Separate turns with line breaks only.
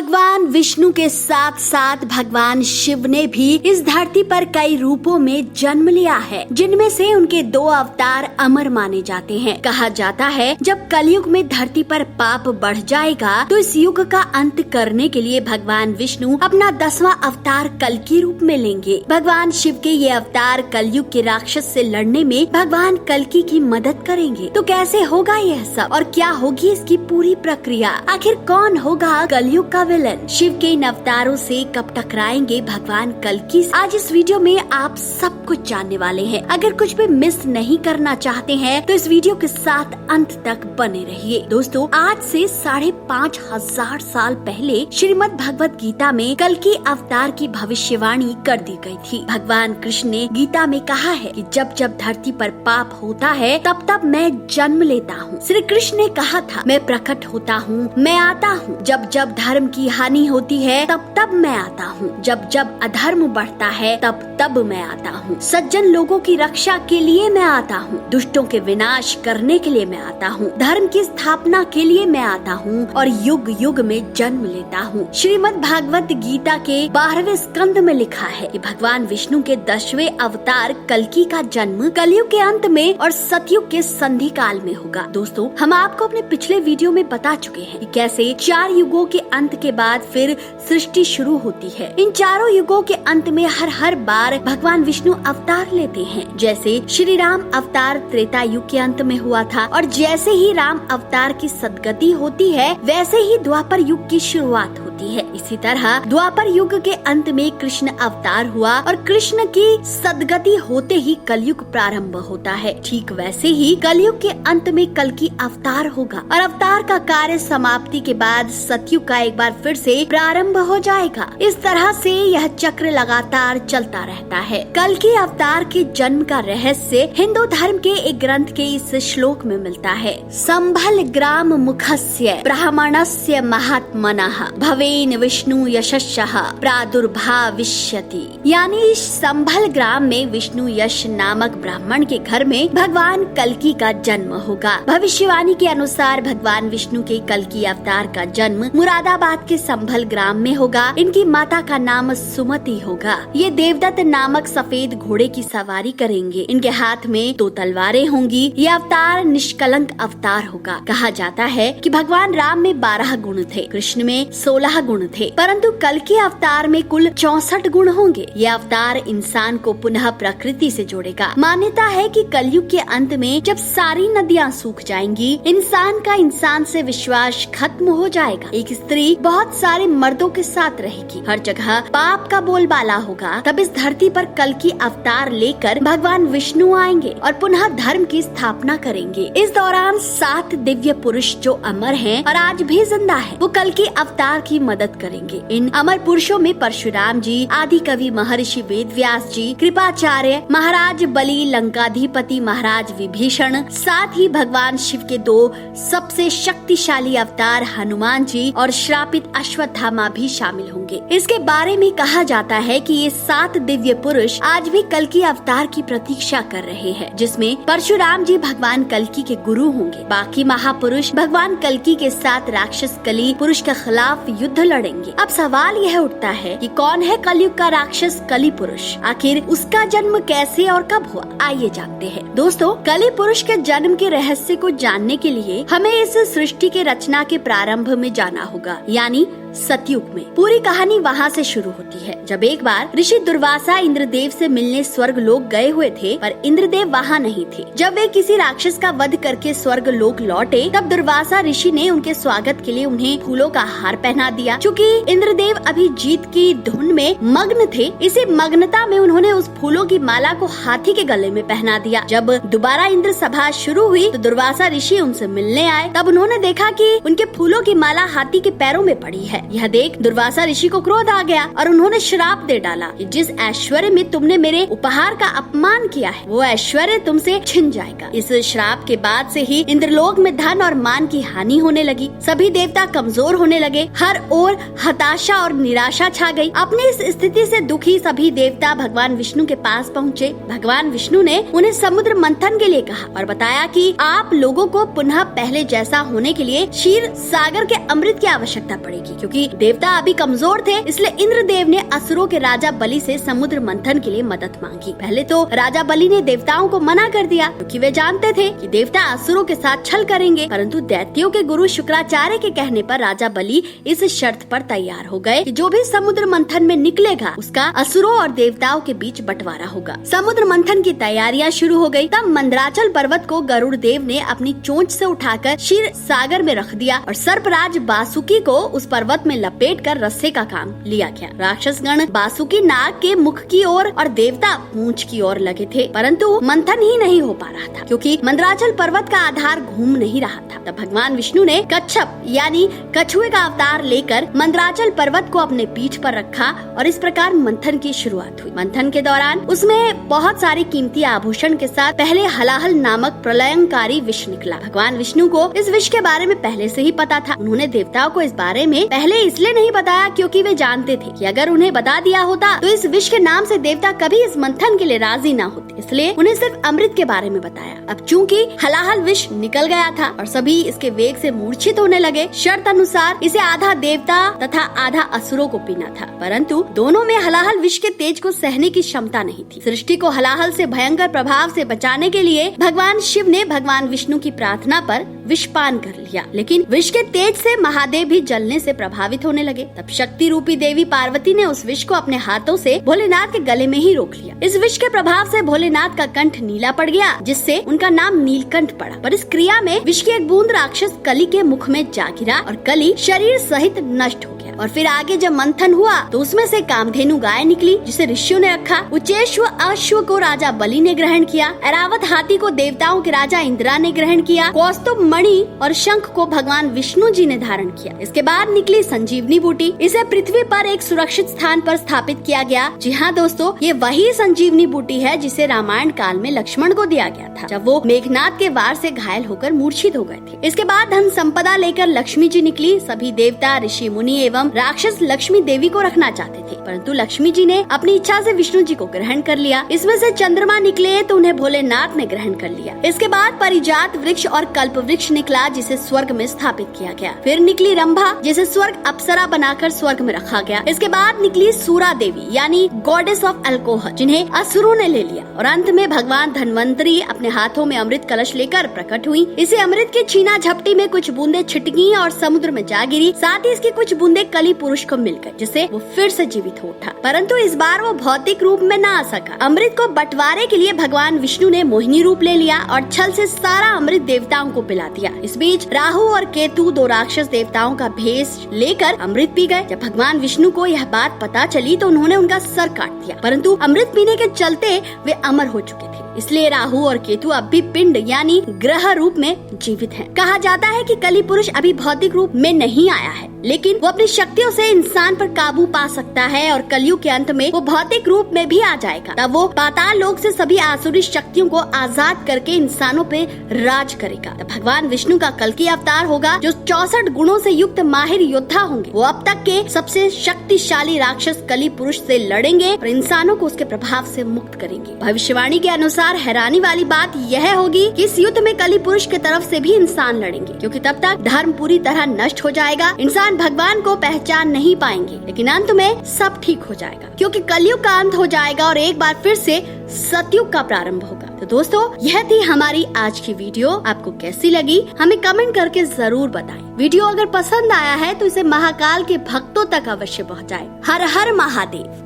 भगवान विष्णु के साथ साथ भगवान शिव ने भी इस धरती पर कई रूपों में जन्म लिया है, जिनमें से उनके 2 अवतार अमर माने जाते हैं। कहा जाता है जब कलयुग में धरती पर पाप बढ़ जाएगा तो इस युग का अंत करने के लिए भगवान विष्णु अपना 10वां अवतार कल्कि रूप में लेंगे। भगवान शिव के ये अवतार कलयुग के राक्षस से लड़ने में भगवान कल्कि की मदद करेंगे। तो कैसे होगा यह सब और क्या होगी इसकी पूरी प्रक्रिया? आखिर कौन होगा कलयुग का विलन? शिव के इन अवतारों से कब टकराएंगे भगवान कल्कि? आज इस वीडियो में आप सब कुछ जानने वाले हैं। अगर कुछ भी मिस नहीं करना चाहते हैं तो इस वीडियो के साथ अंत तक बने रहिए। दोस्तों, आज से 5,500 साल पहले श्रीमद् भगवत गीता में कल्कि अवतार की भविष्यवाणी कर दी गई थी। भगवान कृष्ण ने गीता में कहा है कि जब जब धरती पर पाप होता है तब तब मैं जन्म लेता हूँ। श्री कृष्ण ने कहा था मैं प्रकट होता हूँ, मैं आता हूँ। जब जब धर्म की हानि होती है तब तब मैं आता हूँ। जब जब अधर्म बढ़ता है तब तब मैं आता हूँ। सज्जन लोगों की रक्षा के लिए मैं आता हूँ, दुष्टों के विनाश करने के लिए मैं आता हूँ, धर्म की स्थापना के लिए मैं आता हूँ और युग युग में जन्म लेता हूँ। श्रीमद् भागवत गीता के 12वें स्कंद में लिखा है कि भगवान विष्णु के 10वें अवतार कल्कि का जन्म कलयुग के अंत में और सतयुग के संधि काल में होगा। दोस्तों, हम आपको अपने पिछले वीडियो में बता चुके हैं कि कैसे 4 युगों के अंत के बाद फिर सृष्टि शुरू होती है। इन चारों युगों के अंत में हर बार भगवान विष्णु अवतार लेते हैं। जैसे श्री राम अवतार त्रेता युग के अंत में हुआ था और जैसे ही राम अवतार की सदगति होती है वैसे ही द्वापर युग की शुरुआत होती है। इसी तरह द्वापर युग के अंत में कृष्ण अवतार हुआ और कृष्ण की सदगति होते ही कलयुग प्रारंभ होता है। ठीक वैसे ही कलयुग के अंत में कल्कि अवतार होगा और अवतार का कार्य समाप्ति के बाद सतयुग का एक बार फिर से प्रारंभ हो जाएगा। इस तरह से यह चक्र लगातार चलता रहता है। कल्कि अवतार के जन्म का रहस्य हिंदू धर्म के एक ग्रंथ के इस श्लोक में मिलता है। संभल ग्राम मुखस्य ब्राह्मणस्य महात्मनः भवेन विष्णु यशस्सः प्रादुर्भाविष्यति। यानी संभल ग्राम में विष्णु यश नामक ब्राह्मण के घर में भगवान कल्कि का जन्म होगा। भविष्यवाणी के अनुसार भगवान विष्णु के कल्कि अवतार का जन्म मुरादाबाद के संभल ग्राम में होगा। इनकी माता का नाम सुमति होगा। ये देवदत्त नामक सफेद घोड़े की सवारी करेंगे। इनके हाथ में 2 तलवारें होंगी। ये अवतार निष्कलंक अवतार होगा। कहा जाता है कि भगवान राम में 12 गुण थे, कृष्ण में 16 गुण थे, परंतु कल्कि अवतार में कुल 64 गुण होंगे। ये अवतार इंसान को पुनः प्रकृति से जोड़ेगा। मान्यता है कि कलयुग के अंत में जब सारी नदियाँ सूख जाएंगी, इंसान का इंसान से विश्वास खत्म हो जाएगा। एक स्त्री बहुत सारे मर्दों के साथ रहेगी, हर जगह पाप का बोलबाला होगा। तब इस धरती पर कल्कि अवतार लेकर भगवान विष्णु आएंगे और पुनः धर्म की स्थापना करेंगे। इस दौरान 7 दिव्य पुरुष जो अमर हैं और आज भी जिंदा है, वो कल्कि अवतार की मदद करेंगे। इन अमर पुरुषों में परशुराम जी, आदि कवि महर्षि वेद व्यास जी, कृपाचार्य, महाराज बलि, लंकाधिपति महाराज विभीषण, साथ ही भगवान शिव के 2 सबसे शक्तिशाली अवतार हनुमान जी और श्रापित अश्वत्थामा भी शामिल होंगे। इसके बारे में कहा जाता है कि ये 7 दिव्य पुरुष आज भी कल्कि अवतार की प्रतीक्षा कर रहे हैं, जिसमें परशुराम जी भगवान कल्कि के गुरु होंगे। बाकी महापुरुष भगवान कल्कि के साथ राक्षस कली पुरुष के खिलाफ युद्ध लड़ेंगे। अब सवाल यह उठता है कि कौन है कलयुग का राक्षस कली पुरुष? आखिर उसका जन्म कैसे और कब हुआ? आइए जानते हैं। दोस्तों, कली पुरुष के जन्म के रहस्य को जानने के लिए हमें इस सृष्टि के रचना के प्रारंभ में जाना होगा, यानी सतयुग में। पूरी कहानी वहाँ से शुरू होती है जब एक बार ऋषि दुर्वासा इंद्रदेव से मिलने स्वर्ग लोक गए हुए थे, पर इंद्रदेव वहाँ नहीं थे। जब वे किसी राक्षस का वध करके स्वर्ग लोक लौटे तब दुर्वासा ऋषि ने उनके स्वागत के लिए उन्हें फूलों का हार पहना दिया। चूँकि इंद्रदेव अभी जीत की धुन में मग्न थे, इसी मग्नता में उन्होंने उस फूलों की माला को हाथी के गले में पहना दिया। जब दोबारा इंद्र सभा शुरू हुई तो दुर्वासा ऋषि उनसे मिलने आए। तब उन्होंने देखा कि उनके फूलों की माला हाथी के पैरों में पड़ी है। यह देख दुर्वासा ऋषि को क्रोध आ गया और उन्होंने श्राप दे डाला कि जिस ऐश्वर्य में तुमने मेरे उपहार का अपमान किया है वो ऐश्वर्य तुमसे छिन जाएगा। इस श्राप के बाद से ही इंद्रलोक में धन और मान की हानि होने लगी। सभी देवता कमजोर होने लगे। हर ओर हताशा और निराशा छा गई। अपनी इस स्थिति से दुखी सभी देवता भगवान विष्णु के पास पहुँचे। भगवान विष्णु ने उन्हें समुद्र मंथन के लिए कहा और बताया कि आप लोगों को पुनः पहले जैसा होने के लिए क्षीर सागर के अमृत की आवश्यकता पड़ेगी, क्योंकि देवता अभी कमजोर थे, इसलिए इंद्रदेव ने असुरों के राजा बलि से समुद्र मंथन के लिए मदद मांगी। पहले तो राजा बलि ने देवताओं को मना कर दिया, क्योंकि वे जानते थे कि देवता असुरों के साथ छल करेंगे। परंतु दैत्यों के गुरु शुक्राचार्य के कहने पर राजा बलि इस शर्त पर तैयार हो गए कि जो भी समुद्र मंथन में निकलेगा उसका असुरों और देवताओं के बीच बंटवारा होगा। समुद्र मंथन की तैयारियां शुरू हो गई। तब मंदराचल पर्वत को गरुड़ देव ने अपनी चोंच से उठाकर क्षीर सागर में रख दिया और सर्पराज बासुकी को उस पर्वत में लपेटकर रस्से का काम लिया गया। राक्षसगण बासुकी नाग के मुख की ओर और देवता पूंछ की ओर लगे थे, परंतु मंथन ही नहीं हो पा रहा था, क्योंकि मंदराचल पर्वत का आधार घूम नहीं रहा था। तब भगवान विष्णु ने कच्छप यानी कछुए का अवतार लेकर मंदराचल पर्वत को अपने पीठ पर रखा और इस प्रकार मंथन की शुरुआत हुई। मंथन के दौरान उसमें बहुत सारे कीमती आभूषण के साथ पहले हलाहल नामक प्रलयंकारी विष निकला। भगवान विष्णु को इस विष के बारे में पहले से ही पता था। उन्होंने देवताओं को इस बारे में पहले इसलिए नहीं बताया क्योंकि वे जानते थे कि अगर उन्हें बता दिया होता तो इस विष के नाम से देवता कभी इस मंथन के लिए राजी न होते, इसलिए उन्हें सिर्फ अमृत के बारे में बताया। अब चूंकि हलाहल विष निकल गया था और सभी इसके वेग से मूर्छित होने लगे, शर्त अनुसार इसे आधा देवता तथा आधा असुरों को पीना था, परंतु दोनों में हलाहल विष के तेज को सहने की क्षमता नहीं थी। सृष्टि को हलाहल से भयंकर प्रभाव से बचाने के लिए भगवान शिव ने भगवान विष्णु की प्रार्थना पर विषपान कर लिया, लेकिन विष के तेज से महादेव भी जलने से प्रभावित होने लगे। तब शक्ति रूपी देवी पार्वती ने उस विष को अपने हाथों से भोलेनाथ के गले में ही रोक लिया। इस विष के प्रभाव से भोलेनाथ का कंठ नीला पड़ गया, जिससे उनका नाम नीलकंठ पड़ा। पर इस क्रिया में विष की एक बूंद राक्षस कली के मुख में जा गिरा और कली शरीर सहित नष्ट हो गया। और फिर आगे जब मंथन हुआ तो उसमें से कामधेनु गाय निकली, जिसे ऋषियों ने रखा। उच्चेश्व अश्व को राजा बलि ने ग्रहण किया। ऐरावत हाथी को देवताओं के राजा इंद्रा ने ग्रहण किया। कौस्तुभ मणि और शंख को भगवान विष्णु जी ने धारण किया। इसके बाद निकली संजीवनी बूटी। इसे पृथ्वी पर एक सुरक्षित स्थान पर स्थापित किया गया। जी हाँ दोस्तों, ये वही संजीवनी बूटी है जिसे रामायण काल में लक्ष्मण को दिया गया था, जब वो मेघनाद के वार से घायल होकर मूर्छित हो गए थे। इसके बाद धन संपदा लेकर लक्ष्मी जी निकली। सभी देवता, ऋषि मुनि एवं राक्षस लक्ष्मी देवी को रखना चाहते थे, परंतु लक्ष्मी जी ने अपनी इच्छा से विष्णु जी को ग्रहण कर लिया। इसमें से चंद्रमा निकले तो उन्हें भोलेनाथ ने ग्रहण कर लिया। इसके बाद परिजात वृक्ष और कल्प वृक्ष निकला, जिसे स्वर्ग में स्थापित किया गया। फिर निकली रंभा, जिसे स्वर्ग अप्सरा बनाकर स्वर्ग में रखा गया। इसके बाद निकली सूरा देवी यानी गॉडेस ऑफ अल्कोहल, जिन्हें असुरों ने ले लिया। और अंत में भगवान धन्वंतरी अपने हाथों में अमृत कलश लेकर प्रकट हुई। इसे अमृत की छीना झपटी में कुछ बूंदे छिटकी और समुद्र में जा गिरी। साथ ही इसकी कुछ बूंदे कली पुरुष को मिल गई, जिससे वो फिर से जीवित हो उठा, परंतु इस बार वो भौतिक रूप में न आ सका। अमृत को बंटवारे के लिए भगवान विष्णु ने मोहिनी रूप ले लिया और छल से सारा अमृत देवताओं को पिला दिया। इस बीच राहु और केतु, दो राक्षस देवताओं का भेष लेकर अमृत पी गए। जब भगवान विष्णु को यह बात पता चली तो उन्होंने उनका सर काट दिया, परंतु अमृत पीने के चलते वे अमर हो चुके थे। इसलिए राहु और केतु अब भी पिंड यानी ग्रह रूप में जीवित हैं। कहा जाता है कि कली पुरुष अभी भौतिक रूप में नहीं आया है, लेकिन वो अपनी शक्तियों से इंसान पर काबू पा सकता है और कलयुग के अंत में वो भौतिक रूप में भी आ जाएगा। तब वो पाताल लोक से सभी आसुरी शक्तियों को आजाद करके इंसानों पे राज करेगा। तब भगवान विष्णु का कल्कि अवतार होगा, जो 64 गुणों से युक्त माहिर योद्धा होंगे। वो अब तक के सबसे शक्तिशाली राक्षस कली पुरुष से लड़ेंगे और इंसानों को उसके प्रभाव से मुक्त करेंगे। भविष्यवाणी के अनुसार हैरानी वाली बात यह होगी कि इस युद्ध में कली पुरुष की तरफ से भी इंसान लड़ेंगे, क्योंकि तब तक धर्म पूरी तरह नष्ट हो जाएगा। इंसान भगवान को पहचान नहीं पाएंगे, लेकिन अंत में सब ठीक हो जाएगा, क्योंकि कलयुग का अंत हो जाएगा और एक बार फिर से सतयुग का प्रारंभ होगा। तो दोस्तों, यह थी हमारी आज की वीडियो। आपको कैसी लगी हमें कमेंट करके जरूर बताएं। वीडियो अगर पसंद आया है तो इसे महाकाल के भक्तों तक अवश्य पहुंचाएं। हर हर महादेव।